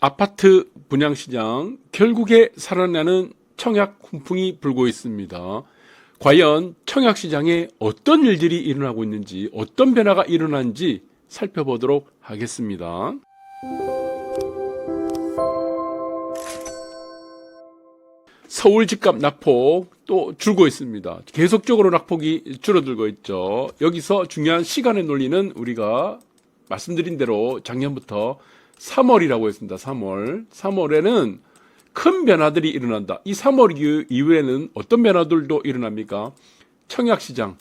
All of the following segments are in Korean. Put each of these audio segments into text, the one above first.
아파트 분양시장 결국에 살아나는 청약 훈풍이 불고 있습니다. 과연 청약시장에 어떤 일들이 일어나고 있는지, 어떤 변화가 일어나는지 살펴보도록 하겠습니다. 서울 집값 낙폭 또 줄고 있습니다. 계속적으로 낙폭이 줄어들고 있죠. 여기서 중요한 시간의 논리는 우리가 말씀드린 대로 작년부터 3월이라고 했습니다. 3월에는 큰 변화들이 일어난다. 이 3월 이후에는 어떤 변화들도 일어납니까? 청약시장.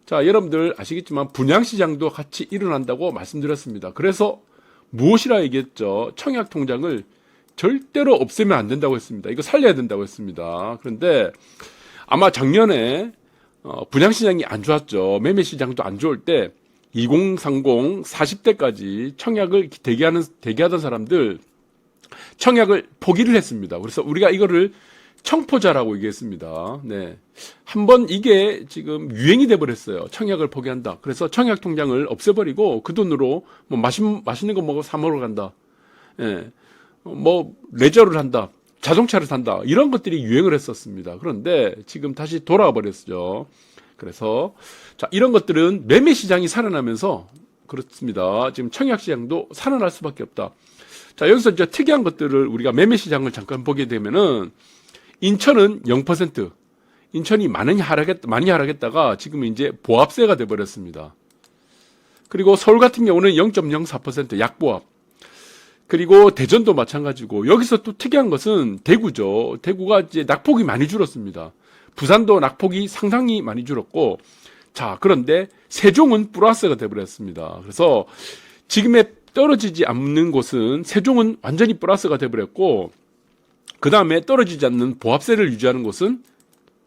자, 여러분들 아시겠지만 분양시장도 같이 일어난다고 말씀드렸습니다. 그래서 무엇이라 얘기했죠? 청약통장을 절대로 없애면 안 된다고 했습니다. 이거 살려야 된다고 했습니다. 그런데 아마 작년에 분양시장이 안 좋았죠. 매매시장도 안 좋을 때 2030, 40대까지 청약을 대기하던 사람들 청약을 포기를 했습니다. 그래서 우리가 이거를 청포자라고 얘기했습니다. 네. 한번 이게 지금 유행이 돼버렸어요. 청약을 포기한다. 그래서 청약 통장을 없애버리고 그 돈으로 뭐 맛있는 거 먹어 사 먹으러 간다. 예. 뭐 레저를 한다. 자동차를 산다. 이런 것들이 유행을 했었습니다. 그런데 지금 다시 돌아와 버렸죠. 그래서 자, 이런 것들은 매매 시장이 살아나면서 그렇습니다. 지금 청약 시장도 살아날 수밖에 없다. 자, 여기서 이제 특이한 것들을 우리가 매매 시장을 잠깐 보게 되면은 인천은 0%, 인천이 많이 하락했다가 지금 이제 보합세가 돼 버렸습니다. 그리고 서울 같은 경우는 0.04% 약보합. 그리고 대전도 마찬가지고 여기서 또 특이한 것은 대구죠. 대구가 이제 낙폭이 많이 줄었습니다. 부산도 낙폭이 상당히 많이 줄었고, 자, 그런데 세종은 플러스가 돼버렸습니다. 그래서 지금에 떨어지지 않는 곳은 세종은 완전히 플러스가 돼버렸고, 그 다음에 떨어지지 않는 보합세를 유지하는 곳은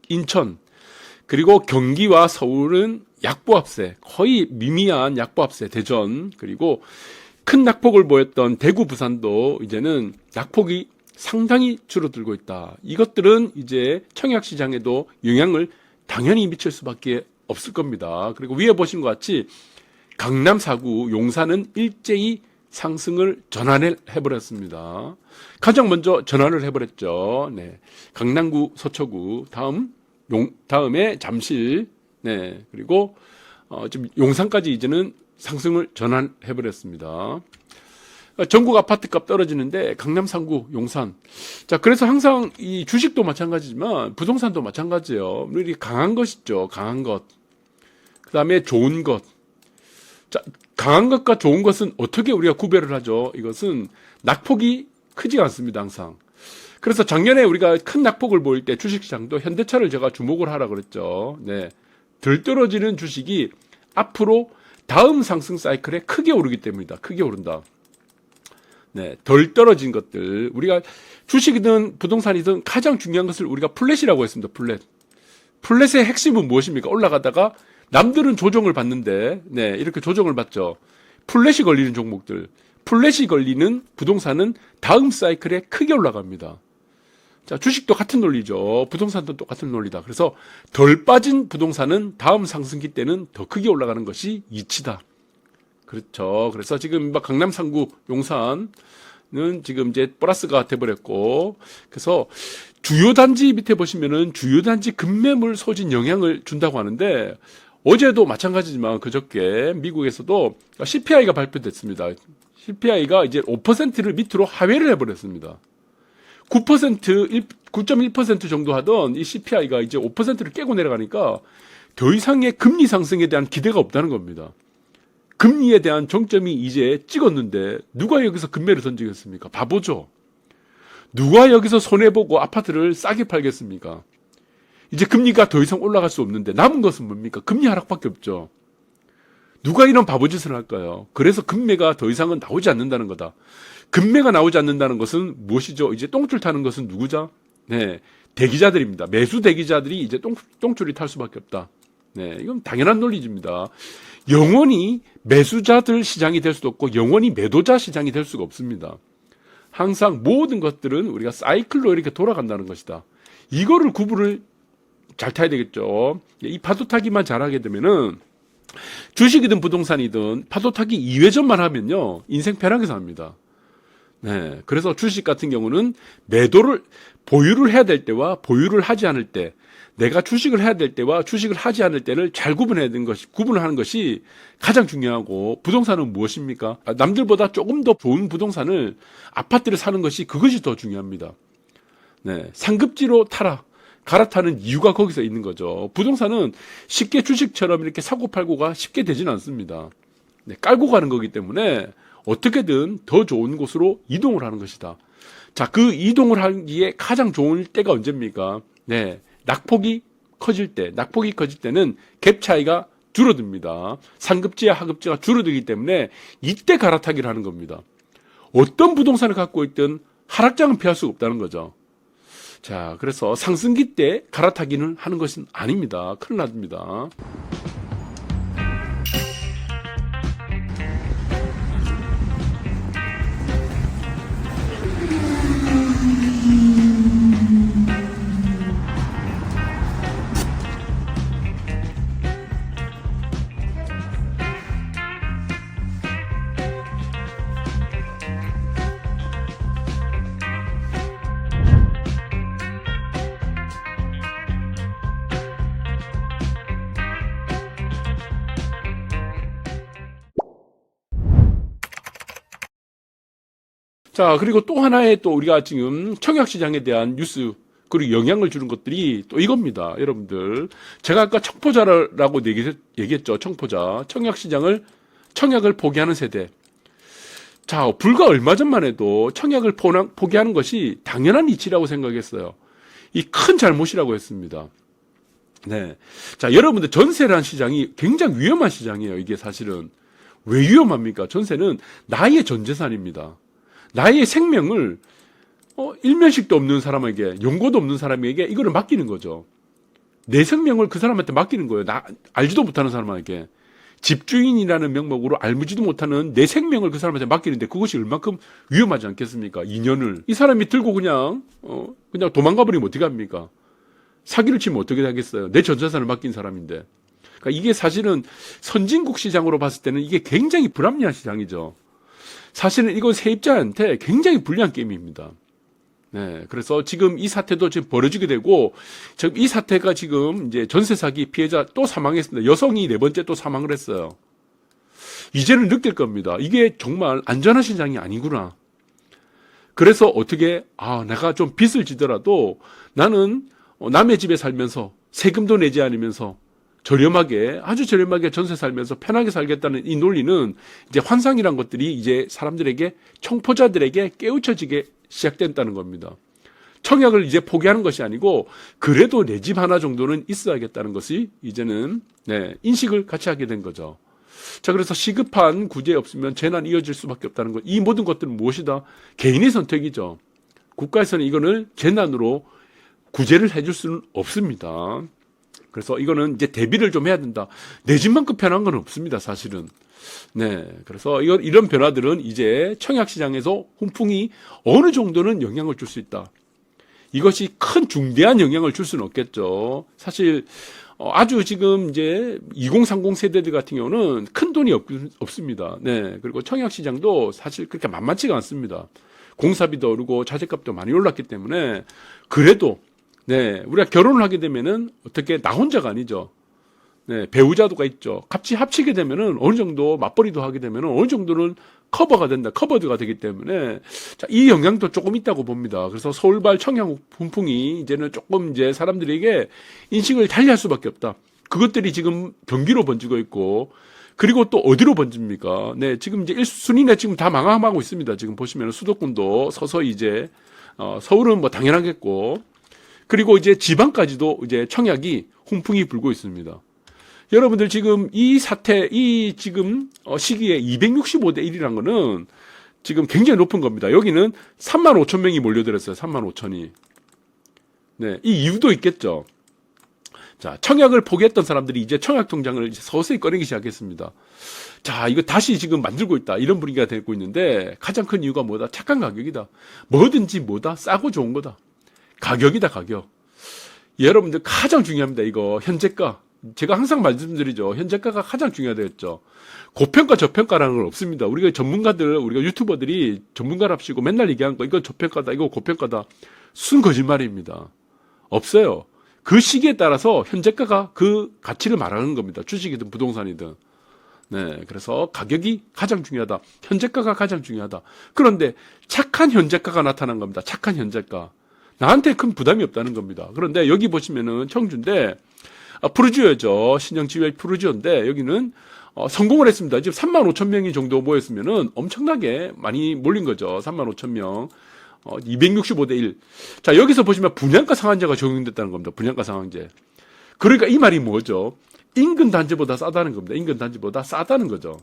인천, 그리고 경기와 서울은 약보합세, 거의 미미한 약보합세, 대전, 그리고 큰 낙폭을 보였던 대구, 부산도 이제는 낙폭이 상당히 줄어들고 있다. 이것들은 이제 청약 시장에도 영향을 당연히 미칠 수밖에 없을 겁니다. 그리고 위에 보신 것 같이 강남 4구, 용산은 일제히 상승을 전환을 해버렸습니다. 가장 먼저 전환을 해버렸죠. 네. 강남구, 서초구, 다음에 잠실, 네. 그리고 지금 용산까지 이제는 상승을 전환해버렸습니다. 전국 아파트값 떨어지는데 강남 3구, 용산. 자, 그래서 항상 이 주식도 마찬가지지만 부동산도 마찬가지예요. 우리 강한 것 있죠. 강한 것. 그 다음에 좋은 것. 자, 강한 것과 좋은 것은 어떻게 우리가 구별을 하죠? 이것은 낙폭이 크지 않습니다. 항상. 그래서 작년에 우리가 큰 낙폭을 보일 때 주식시장도 현대차를 제가 주목을 하라 그랬죠. 네. 덜 떨어지는 주식이 앞으로 다음 상승 사이클에 크게 오르기 때문이다. 크게 오른다. 네, 덜 떨어진 것들. 우리가 주식이든 부동산이든 가장 중요한 것을 우리가 플랫이라고 했습니다. 플랫. 플랫의 핵심은 무엇입니까? 올라가다가 남들은 조정을 받는데, 네, 이렇게 조정을 받죠. 플랫이 걸리는 종목들. 플랫이 걸리는 부동산은 다음 사이클에 크게 올라갑니다. 자, 주식도 같은 논리죠. 부동산도 똑같은 논리다. 그래서 덜 빠진 부동산은 다음 상승기 때는 더 크게 올라가는 것이 이치다. 그렇죠. 그래서 지금 강남 3구 용산은 지금 이제 플러스가 돼버렸고, 그래서 주요 단지 밑에 보시면은 주요 단지 급매물 소진 영향을 준다고 하는데, 어제도 마찬가지지만 그저께 미국에서도 CPI가 발표됐습니다. CPI가 이제 5%를 밑으로 하회를 해버렸습니다. 9.1% 정도 하던 이 CPI가 이제 5%를 깨고 내려가니까 더 이상의 금리 상승에 대한 기대가 없다는 겁니다. 금리에 대한 정점이 이제 찍었는데 누가 여기서 금매를 던지겠습니까? 바보죠. 누가 여기서 손해보고 아파트를 싸게 팔겠습니까? 이제 금리가 더 이상 올라갈 수 없는데 남은 것은 뭡니까? 금리 하락밖에 없죠. 누가 이런 바보짓을 할까요? 그래서 금매가 더 이상은 나오지 않는다는 거다. 금매가 나오지 않는다는 것은 무엇이죠? 이제 똥줄 타는 것은 누구죠? 네, 대기자들입니다. 매수 대기자들이 이제 똥줄이 탈 수밖에 없다. 네, 이건 당연한 논리입니다. 영원히 매수자들 시장이 될 수도 없고 영원히 매도자 시장이 될 수가 없습니다. 항상 모든 것들은 우리가 사이클로 이렇게 돌아간다는 것이다. 이거를 구분을 잘 타야 되겠죠. 이 파도 타기만 잘하게 되면은 주식이든 부동산이든 파도 타기 2회전만 하면요 인생 편하게 삽니다. 네, 그래서 주식 같은 경우는 보유를 해야 될 때와 보유를 하지 않을 때, 내가 주식을 해야 될 때와 주식을 하지 않을 때를 잘 구분을 하는 것이 가장 중요하고, 부동산은 무엇입니까? 남들보다 조금 더 좋은 부동산을, 아파트를 사는 그것이 더 중요합니다. 네, 상급지로 갈아타는 이유가 거기서 있는 거죠. 부동산은 쉽게 주식처럼 이렇게 사고 팔고가 쉽게 되지는 않습니다. 네, 깔고 가는 거기 때문에 어떻게든 더 좋은 곳으로 이동을 하는 것이다. 자, 그 이동을 하기에 가장 좋은 때가 언제입니까? 네, 낙폭이 커질 때는 갭 차이가 줄어듭니다. 상급지와 하급지가 줄어들기 때문에 이때 갈아타기를 하는 겁니다. 어떤 부동산을 갖고 있든 하락장은 피할 수가 없다는 거죠. 자, 그래서 상승기 때 갈아타기는 하는 것은 아닙니다. 큰일 납니다. 자, 그리고 또 하나의 또 우리가 지금 청약시장에 대한 뉴스, 그리고 영향을 주는 것들이 또 이겁니다. 여러분들. 제가 아까 청포자라고 얘기했죠. 청약을 포기하는 세대. 자, 불과 얼마 전만 해도 청약을 포기하는 것이 당연한 이치라고 생각했어요. 이 큰 잘못이라고 했습니다. 네. 자, 여러분들 전세라는 시장이 굉장히 위험한 시장이에요. 이게 사실은. 왜 위험합니까? 전세는 나의 전 재산입니다. 나의 생명을 일면식도 없는 사람에게, 연고도 없는 사람에게 이거를 맡기는 거죠. 내 생명을 그 사람한테 맡기는 거예요. 알지도 못하는 사람에게. 집주인이라는 명목으로 알지도 못하는 내 생명을 그 사람한테 맡기는데 그것이 얼만큼 위험하지 않겠습니까? 2년을. 이 사람이 들고 그냥 도망가 버리면 어떻게 합니까? 사기를 치면 어떻게 하겠어요? 내 전 재산을 맡긴 사람인데. 그러니까 이게 사실은 선진국 시장으로 봤을 때는 이게 굉장히 불합리한 시장이죠. 사실은 이건 세입자한테 굉장히 불리한 게임입니다. 네, 그래서 지금 이 사태도 지금 벌어지게 되고, 지금 이 사태가 지금 이제 전세 사기 피해자 또 사망했습니다. 여성이 4번째 또 사망을 했어요. 이제는 느낄 겁니다. 이게 정말 안전한 시장이 아니구나. 그래서 내가 좀 빚을 지더라도 나는 남의 집에 살면서 세금도 내지 않으면서 아주 저렴하게 전세 살면서 편하게 살겠다는 이 논리는 이제 환상이란 것들이 이제 사람들에게, 청포자들에게 깨우쳐지게 시작된다는 겁니다. 청약을 이제 포기하는 것이 아니고 그래도 내 집 하나 정도는 있어야겠다는 것이 이제는 인식을 같이 하게 된 거죠. 자, 그래서 시급한 구제 없으면 재난 이어질 수밖에 없다는 것. 이 모든 것들은 무엇이다? 개인의 선택이죠. 국가에서는 이거를 재난으로 구제를 해줄 수는 없습니다. 그래서 이거는 이제 대비를 좀 해야 된다. 내 집만큼 편한 건 없습니다, 사실은. 네. 그래서 이런 변화들은 이제 청약시장에서 훈풍이 어느 정도는 영향을 줄 수 있다. 이것이 큰 중대한 영향을 줄 수는 없겠죠. 사실, 아주 지금 이제 2030 세대들 같은 경우는 큰 돈이 없습니다. 네. 그리고 청약시장도 사실 그렇게 만만치가 않습니다. 공사비도 오르고 자재값도 많이 올랐기 때문에 그래도 우리가 결혼을 하게 되면은 나 혼자가 아니죠. 배우자도가 있죠. 같이 합치게 되면은 어느 정도 맞벌이도 하게 되면은 어느 정도는 커버드가 되기 때문에 이 영향도 조금 있다고 봅니다. 그래서 서울발 청약 훈풍이 이제는 조금 이제 사람들에게 인식을 달리할 수밖에 없다. 그것들이 지금 경기로 번지고 있고, 그리고 또 어디로 번집니까? 지금 이제 1순위에 지금 다 망하고 있습니다. 지금 보시면 수도권도 서서히 이제, 서울은 뭐 당연하겠고, 그리고 이제 지방까지도 이제 청약이 훈풍이 불고 있습니다. 여러분들 지금 지금 시기에 265대 1이라는 거는 지금 굉장히 높은 겁니다. 여기는 3만 5천 명이 몰려들었어요. 3만 5천이. 이 이유도 있겠죠. 자, 청약을 포기했던 사람들이 이제 청약 통장을 이제 서서히 꺼내기 시작했습니다. 자, 이거 다시 지금 만들고 있다. 이런 분위기가 되고 있는데 가장 큰 이유가 뭐다? 착한 가격이다. 뭐든지 싸고 좋은 거다. 가격이다, 가격. 여러분들 가장 중요합니다. 이거 현재가. 제가 항상 말씀드리죠. 현재가가 가장 중요하다했죠. 고평가 저평가라는 건 없습니다. 우리가 전문가들, 우리가 유튜버들이 전문가랍시고 맨날 얘기하는 거, 이거 저평가다, 이거 고평가다. 순 거짓말입니다. 없어요. 그 시기에 따라서 현재가가 그 가치를 말하는 겁니다. 주식이든 부동산이든. 네, 그래서 가격이 가장 중요하다. 현재가가 가장 중요하다. 그런데 착한 현재가가 나타난 겁니다. 착한 현재가. 나한테 큰 부담이 없다는 겁니다. 그런데 여기 보시면은 청주인데, 푸르지오죠. 신형 GY 푸르지오인데, 여기는 성공을 했습니다. 지금 35,000명이 정도 모였으면은 엄청나게 많이 몰린 거죠. 35,000명. 265대 1. 자, 여기서 보시면 분양가 상한제가 적용됐다는 겁니다. 분양가 상한제. 그러니까 이 말이 뭐죠? 인근 단지보다 싸다는 겁니다. 인근 단지보다 싸다는 거죠.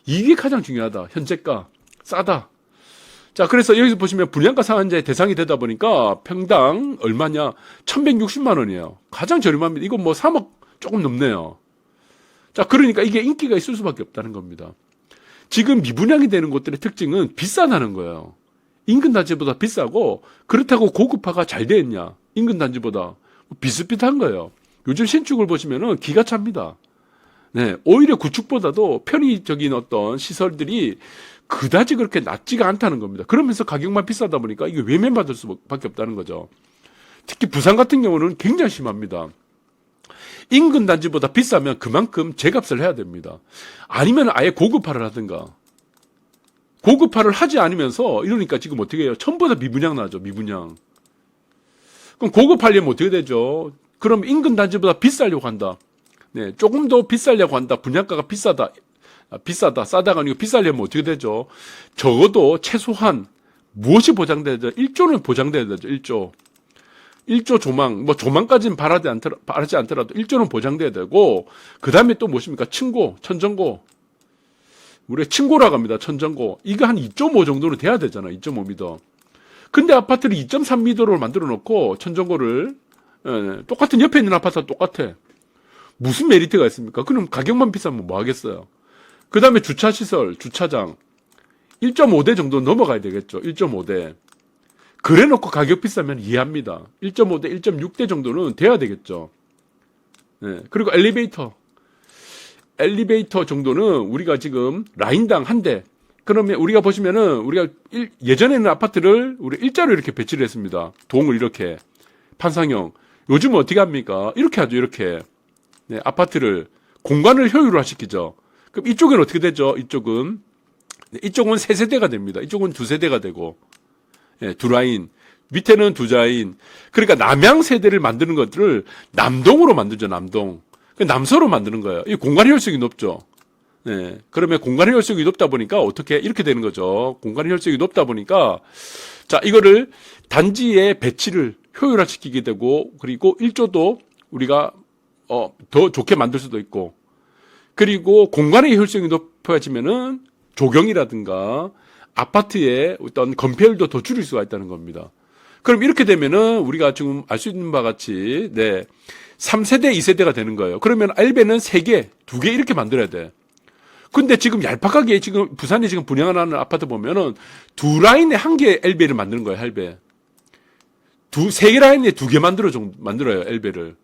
이게 가장 중요하다. 현재가 싸다. 자, 그래서 여기서 보시면 분양가 상한제 대상이 되다 보니까 평당 얼마냐? 1,160만 원이에요. 가장 저렴합니다. 이건 뭐 3억 조금 넘네요. 자, 그러니까 이게 인기가 있을 수밖에 없다는 겁니다. 지금 미분양이 되는 곳들의 특징은 비싸다는 거예요. 인근 단지보다 비싸고, 그렇다고 고급화가 잘 되었냐? 인근 단지보다 비슷비슷한 거예요. 요즘 신축을 보시면은 기가 찹니다. 네, 오히려 구축보다도 편의적인 어떤 시설들이 그다지 그렇게 낮지가 않다는 겁니다. 그러면서 가격만 비싸다 보니까 이게 외면받을 수밖에 없다는 거죠. 특히 부산 같은 경우는 굉장히 심합니다. 인근 단지보다 비싸면 그만큼 재값을 해야 됩니다. 아니면 아예 고급화를 하든가. 고급화를 하지 않으면서 이러니까 지금 어떻게 해요? 전부 다 미분양 나죠. 미분양. 그럼 고급화하려면 어떻게 되죠? 그럼 인근 단지보다 비싸려고 한다. 네, 조금 더 비싸려고 한다. 분양가가 비싸다. 비싸다. 싸다가 아니고 비싸려면 어떻게 되죠? 적어도 최소한 무엇이 보장돼야 되죠? 1조는 보장돼야 되죠. 1조. 1조 조망, 뭐 조망까지는 바라지 않더라도 1조는 보장돼야 되고, 그 다음에 또 무엇입니까? 층고, 천정고. 우리가 층고라고 합니다. 천정고. 이거 한 2.5 정도는 돼야 되잖아. 2.5m. 근데 아파트를 2.3m로 만들어 놓고 천정고를 똑같은 옆에 있는 아파트와 똑같아. 무슨 메리트가 있습니까? 그럼 가격만 비싸면 뭐 하겠어요? 그 다음에 주차시설, 주차장 1.5대 정도 넘어가야 되겠죠. 1.5대. 그래 놓고 가격 비싸면 이해합니다. 1.5대, 1.6대 정도는 돼야 되겠죠. 네. 그리고 엘리베이터 정도는 우리가 지금 라인당 한 대. 그러면 우리가 보시면은 우리가 예전에는 아파트를 우리 일자로 이렇게 배치를 했습니다. 동을 이렇게 판상형. 요즘은 어떻게 합니까? 이렇게 하죠. 이렇게. 네, 아파트를 공간을 효율화시키죠. 그럼 이쪽은 어떻게 되죠? 이쪽은 세 세대가 됩니다. 이쪽은 두 세대가 되고, 네, 두 라인. 밑에는 두 라인. 그러니까 남양 세대를 만드는 것들을 남동으로 만들죠. 남동. 남서로 만드는 거예요. 이 공간 효율성이 높죠. 네. 그러면 공간 효율성이 높다 보니까 어떻게 이렇게 되는 거죠. 공간 효율성이 높다 보니까 자, 이거를 단지의 배치를 효율화시키게 되고, 그리고 1조도 우리가 더 좋게 만들 수도 있고, 그리고 공간의 효율성이 높아지면은 조경이라든가 아파트의 어떤 건폐율도 더 줄일 수가 있다는 겁니다. 그럼 이렇게 되면은 우리가 지금 알 수 있는 바와 같이, 네, 3세대, 2세대가 되는 거예요. 그러면 엘베는 3개, 2개 이렇게 만들어야 돼. 근데 지금 얄팍하게 지금 부산에 지금 분양하는 아파트 보면은 두 라인에 한 개 엘베를 만드는 거예요, 엘베. 세 라인에 2개 만들어요, 엘베를.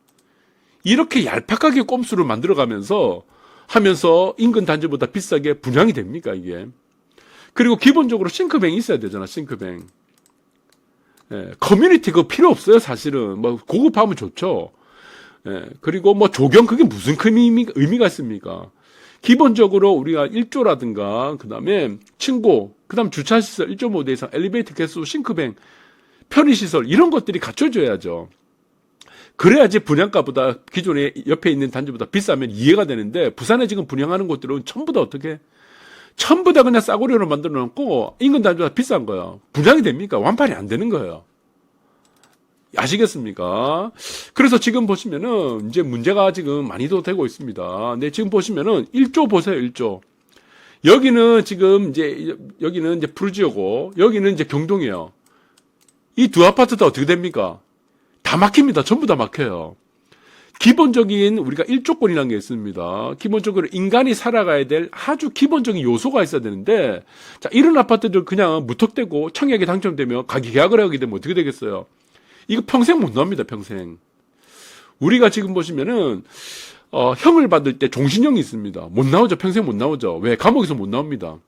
이렇게 얄팍하게 꼼수를 만들어가면서 하면서 인근 단지보다 비싸게 분양이 됩니까, 이게? 그리고 기본적으로 싱크뱅이 있어야 되잖아, 싱크뱅. 예, 커뮤니티 그거 필요 없어요, 사실은. 뭐 고급하면 좋죠. 예, 그리고 뭐 조경 그게 무슨 큰 의미가 있습니까? 기본적으로 우리가 1조라든가 그다음에 층고, 그다음 주차시설 1.5대 이상, 엘리베이터 개수, 싱크뱅, 편의시설 이런 것들이 갖춰져야죠. 그래야지 분양가보다 기존에 옆에 있는 단지보다 비싸면 이해가 되는데, 부산에 지금 분양하는 곳들은 전부 다 어떻게? 전부 다 그냥 싸구려로 만들어 놓고 인근 단지보다 비싼 거예요. 분양이 됩니까? 완판이 안 되는 거예요. 아시겠습니까? 그래서 지금 보시면은 이제 문제가 지금 많이도 되고 있습니다. 근데 지금 보시면은 1조 보세요, 1조. 여기는 지금 여기는 이제 푸르지오고, 여기는 이제 경동이에요. 이 두 아파트 다 어떻게 됩니까? 다 막힙니다. 전부 다 막혀요. 기본적인 우리가 1조권이라는 게 있습니다. 기본적으로 인간이 살아가야 될 아주 기본적인 요소가 있어야 되는데, 자, 이런 아파트들 그냥 무턱대고 청약에 당첨되면 가기 계약을 하게 되면 어떻게 되겠어요? 이거 평생 못 납니다, 평생. 우리가 지금 보시면은, 형을 받을 때 종신형이 있습니다. 못 나오죠. 평생 못 나오죠. 왜? 감옥에서 못 나옵니다.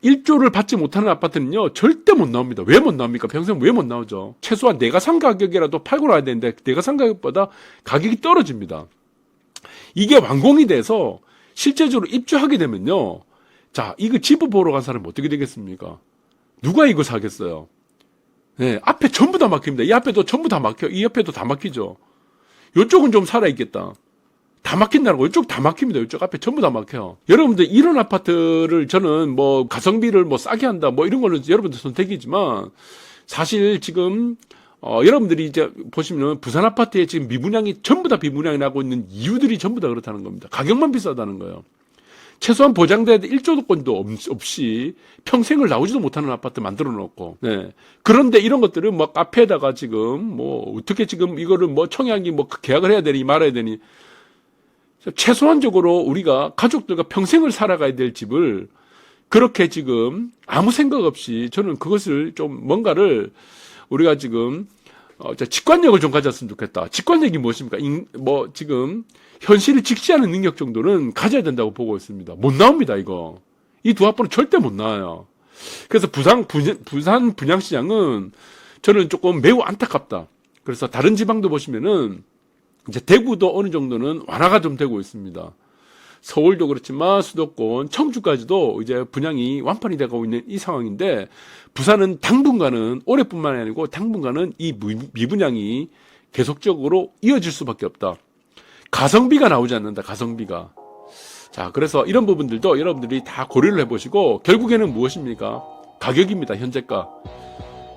1조를 받지 못하는 아파트는요, 절대 못 나옵니다. 왜 못 나옵니까? 평생 왜 못 나오죠? 최소한 내가 산 가격이라도 팔고 나야 되는데, 내가 산 가격보다 가격이 떨어집니다. 이게 완공이 돼서 실제적으로 입주하게 되면요, 자, 이거 집을 보러 간 사람은 어떻게 되겠습니까? 누가 이거 사겠어요? 네, 앞에 전부 다 막힙니다. 이 앞에도 전부 다 막혀. 이 옆에도 다 막히죠. 이쪽은 좀 살아있겠다. 다 막힌다고. 이쪽 다 막힙니다. 이쪽 앞에 전부 다 막혀요. 여러분들 이런 아파트를 저는 뭐 가성비를 뭐 싸게 한다 뭐 이런 거는 여러분들 선택이지만 사실 지금 여러분들이 이제 보시면 부산 아파트에 지금 미분양이 전부 다 비분양이 나고 있는 이유들이 전부 다 그렇다는 겁니다. 가격만 비싸다는 거예요. 최소한 보장돼야 될 1조건도 없이 평생을 나오지도 못하는 아파트 만들어 놓고, 네. 그런데 이런 것들은 뭐 카페에다가 지금 뭐 어떻게 지금 이거를 뭐 청약이 뭐 계약을 해야 되니 말아야 되니, 최소한적으로 우리가 가족들과 평생을 살아가야 될 집을 그렇게 지금 아무 생각 없이 저는 그것을 좀 뭔가를 우리가 지금 직관력을 좀 가졌으면 좋겠다. 직관력이 무엇입니까? 뭐 지금 현실을 직시하는 능력 정도는 가져야 된다고 보고 있습니다. 못 나옵니다, 이거. 이 두 학번은 절대 못 나와요. 그래서 부산 분양시장은 저는 조금 매우 안타깝다. 그래서 다른 지방도 보시면은 이제 대구도 어느 정도는 완화가 좀 되고 있습니다. 서울도 그렇지만 수도권, 청주까지도 이제 분양이 완판이 되고 있는 이 상황인데, 부산은 당분간은 올해뿐만 아니고 당분간은 이 미분양이 계속적으로 이어질 수밖에 없다. 가성비가 나오지 않는다. 가성비가. 자, 그래서 이런 부분들도 여러분들이 다 고려를 해보시고 결국에는 무엇입니까? 가격입니다. 현재가.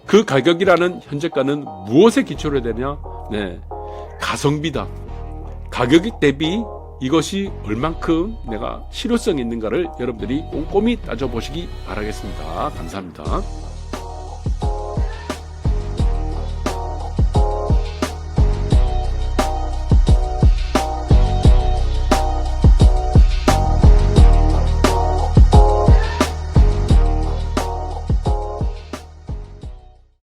그 가격이라는 현재가는 무엇에 기초로 해야 되냐? 네, 가성비다. 가격 대비 이것이 얼만큼 내가 실효성이 있는가를 여러분들이 꼼꼼히 따져보시기 바라겠습니다. 감사합니다.